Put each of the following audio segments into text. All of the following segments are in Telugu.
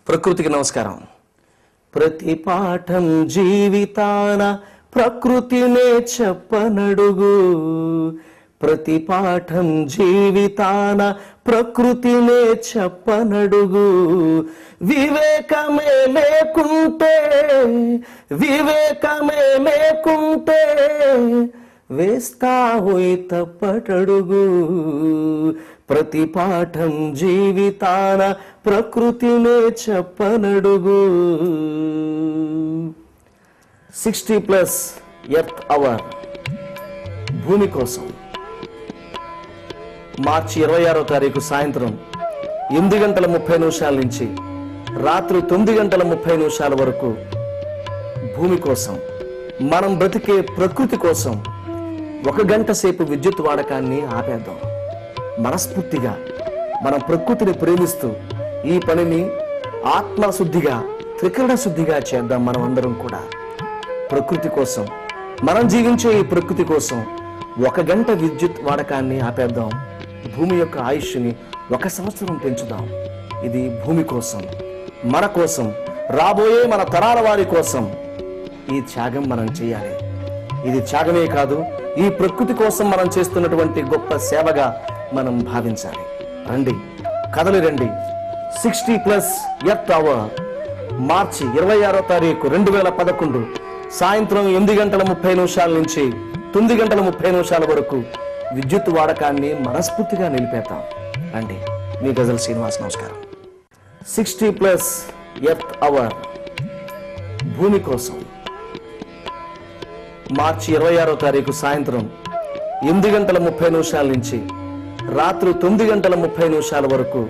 ప్రకృతికి నమస్కారం. ప్రతి పాఠం జీవితాన ప్రకృతినే చెప్పనడుగు. ప్రతి పాఠం జీవితాన ప్రకృతినే చెప్పనడుగు. వివేకమే లేకుంటే వేస్తావోయ్ తప్పటడుగు. ప్రతి పాఠం జీవితాన ప్రకృతినే చెప్పనడుగు. 60+ ఎర్త్ అవర్ భూమి కోసం మార్చి 26వ తారీఖు సాయంత్రం 8:30 నుంచి రాత్రి 9:30 వరకు భూమి కోసం, మనం బ్రతికే ప్రకృతి కోసం 1 గంట సేపు విద్యుత్ వాడకాన్ని ఆపేద్దాం. మనస్ఫూర్తిగా మనం ప్రకృతిని ప్రేమిస్తూ ఈ పనిని ఆత్మశుద్ధిగా, త్రికరణ శుద్ధిగా చేద్దాం. మనం అందరం కూడా ప్రకృతి కోసం, మనం జీవించే ఈ ప్రకృతి కోసం 1 గంట విద్యుత్ వాడకాన్ని ఆపేద్దాం. భూమి యొక్క ఆయుష్ని 1 సంవత్సరం పెంచుదాం. ఇది భూమి కోసం, మన కోసం, రాబోయే మన తరాల వారి కోసం ఈ త్యాగం మనం చేయాలి. ఇది త్యాగమే కాదు, ఈ ప్రకృతి కోసం మనం చేస్తున్నటువంటి గొప్ప సేవగా మనం భావించాలి. రండి, కదలి రండి. 60+ ఎర్త్ అవర్ మార్చి 26వ తారీఖు 2011 సాయంత్రం 8:30 నుంచి 9:30 వరకు విద్యుత్ వాడకాన్ని మనస్ఫూర్తిగా నిలిపేద్దాం. రండి. మీ గజల్ శ్రీనివాస్, నమస్కారం. 60+ ఎర్త్ అవర్ భూమి కోసం మార్చి 26వ తారీఖు సాయంత్రం 8:30 నుంచి రాత్రి 9:30 వరకు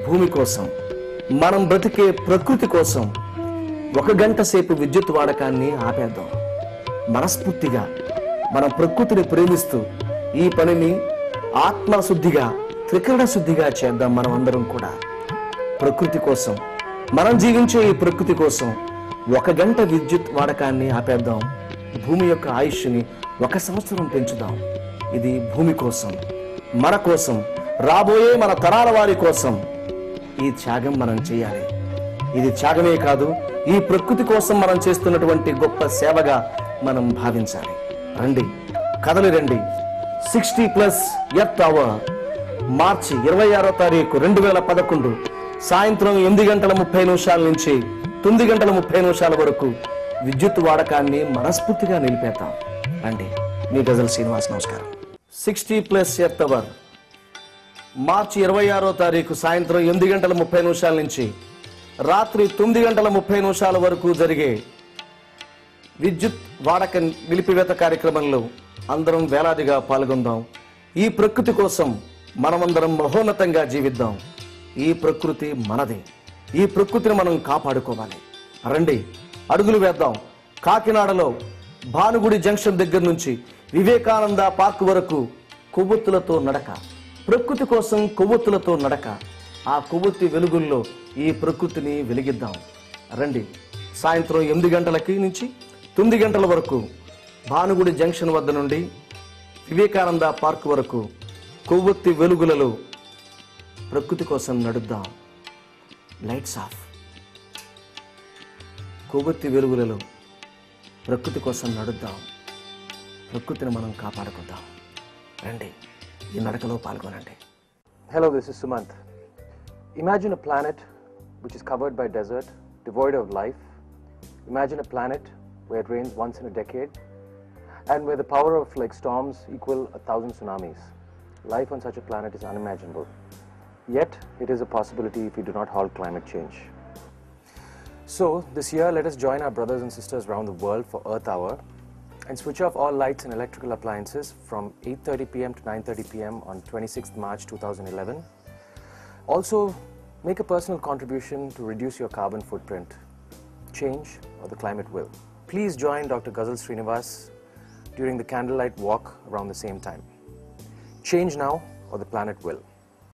భూమి కోసం, మనం బ్రతికే ప్రకృతి కోసం 1 గంట సేపు విద్యుత్ వాడకాన్ని ఆపేద్దాం. మనస్ఫూర్తిగా మనం ప్రకృతిని ప్రేమిస్తూ ఈ పనిని ఆత్మశుద్ధిగా, త్రికరణ శుద్ధిగా చేద్దాం. మనం అందరం కూడా ప్రకృతి కోసం, మనం జీవించే ఈ ప్రకృతి కోసం 1 గంట విద్యుత్ వాడకాన్ని ఆపేద్దాం. భూమి యొక్క ఆయుష్ని 1 సంవత్సరం పెంచుదాం. ఇది భూమి కోసం, మన కోసం, రాబోయే మన తరాల వారి కోసం ఈ త్యాగం మనం చేయాలి. ఇది త్యాగమే కాదు, ఈ ప్రకృతి కోసం మనం చేస్తున్నటువంటి గొప్ప సేవగా మనం భావించాలి. రండి, కదలి రండి. 60+ ఎర్త్ అవర్ మార్చి 26వ తారీఖు 2011 సాయంత్రం 8:30 నుంచి 9:30 వరకు విద్యుత్ వాడకాన్ని మనస్ఫూర్తిగా నిలిపేద్దాం. రండి. మీ గజల్ శ్రీనివాస్, నమస్కారం. 60+ ఎర్త్ అవర్ మార్చి 26వ తారీఖు సాయంత్రం 8:30 నుంచి రాత్రి 9:30 వరకు జరిగే విద్యుత్ వాడక నిలిపివేత కార్యక్రమంలో అందరం వేలాదిగా పాల్గొందాం. ఈ ప్రకృతి కోసం మనమందరం మహోన్నతంగా జీవిద్దాం. ఈ ప్రకృతి మనది. ఈ ప్రకృతిని మనం కాపాడుకోవాలి. రండి, అడుగులు వేద్దాం. కాకినాడలో భానుగుడి జంక్షన్ దగ్గర నుంచి వివేకానంద పార్క్ వరకు కొవ్వొత్తులతో నడక. ప్రకృతి కోసం కొవ్వొత్తులతో నడక. ఆ కొవ్వొత్తి వెలుగుల్లో ఈ ప్రకృతిని వెలిగిద్దాం. రండి. సాయంత్రం 8 నుంచి 9 వరకు భానుగుడి జంక్షన్ వద్ద నుండి వివేకానంద పార్క్ వరకు కొవ్వొత్తి వెలుగులలో ప్రకృతి కోసం నడుద్దాం. Lights off. కొవ్వొత్తి వెలుగులలో ప్రకృతి కోసం నడుద్దాం. ప్రకృతిని మనం కాపాడుకుందాం. రండి, ఈ నడకలో పాల్గొనండి. Hello, this is Sumant. Imagine a planet which is covered by desert, devoid of life. Imagine a planet where it rains once in a decade and where the power of storms equal 1,000 tsunamis. Life on such a planet is unimaginable. Yet, it is a possibility if we do not halt climate change. So, this year, let us join our brothers and sisters around the world for Earth Hour and switch off all lights and electrical appliances from 8:30 p.m. to 9:30 p.m. on 26th March 2011. Also, make a personal contribution to reduce your carbon footprint. Change or the climate will. Please join Dr. Ghazal Srinivas during the candlelight walk around the same time. Change now or the planet will.